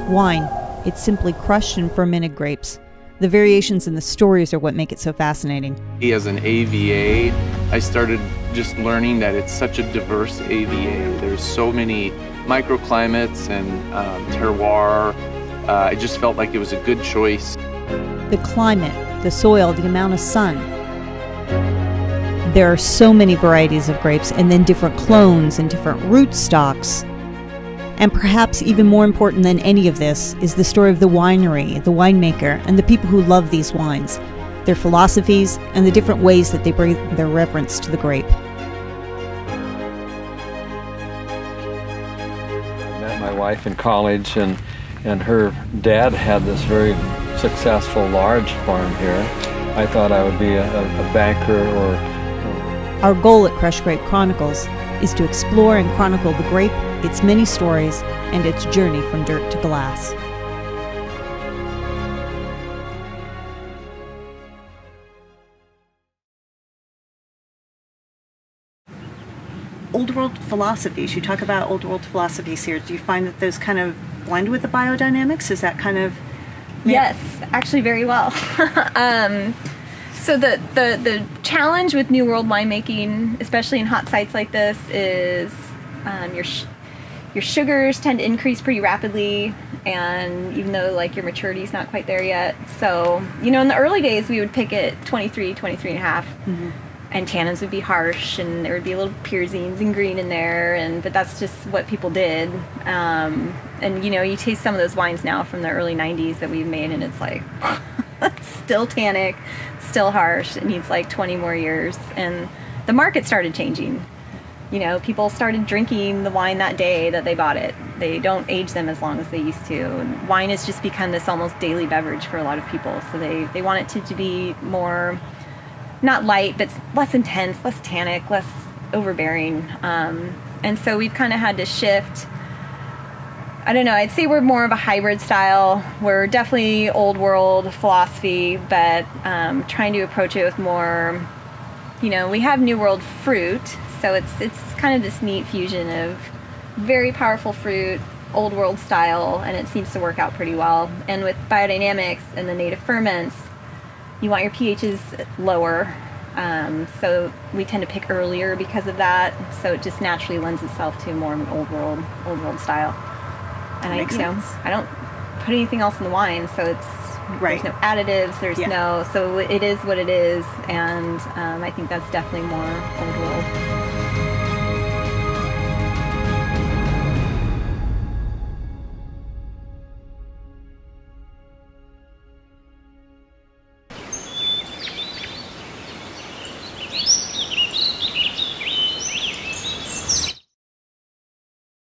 Wine. It's simply crushed and fermented grapes. The variations in the stories are what make it so fascinating. As an AVA, I started just learning that it's such a diverse AVA. There's so many microclimates and terroir. I just felt like it was a good choice. The climate, the soil, the amount of sun. There are so many varieties of grapes, and then different clones and different rootstocks. And perhaps even more important than any of this is the story of the winery, the winemaker, and the people who love these wines, their philosophies, and the different ways that they bring their reverence to the grape. I met my wife in college, and her dad had this very successful large farm here. I thought I would be a banker or... Our goal at Crush Grape Chronicles is to explore and chronicle the grape, its many stories, and its journey from dirt to glass. Old world philosophies. You talk about old world philosophies here. Do you find that those kind of blend with the biodynamics? Is that kind of... Yes, actually very well. So the challenge with New World winemaking, especially in hot sites like this, is your sugars tend to increase pretty rapidly, and even though like your maturity is not quite there yet. So, you know, in the early days we would pick at 23 and a half, and tannins would be harsh, and there would be little pyrazines and green in there, but that's just what people did. And you know, you taste some of those wines now from the early 90s that we've made, and it's like still tannic, still harsh. It needs like 20 more years. And the market started changing. You know, people started drinking the wine that day that they bought it. They don't age them as long as they used to. And wine has just become this almost daily beverage for a lot of people. So they want it to be more, not light, but less intense, less tannic, less overbearing. And so we've kind of had to shift. I don't know, I'd say we're more of a hybrid style. We're definitely old world philosophy, but trying to approach it with more, you know, we have new world fruit, so it's kind of this neat fusion of very powerful fruit, old world style, and it seems to work out pretty well. And with biodynamics and the native ferments, you want your pHs lower, so we tend to pick earlier because of that, so it just naturally lends itself to more of an old world style. And I don't put anything else in the wine, so it's there's no additives, there's so it is what it is, and I think that's definitely more old world.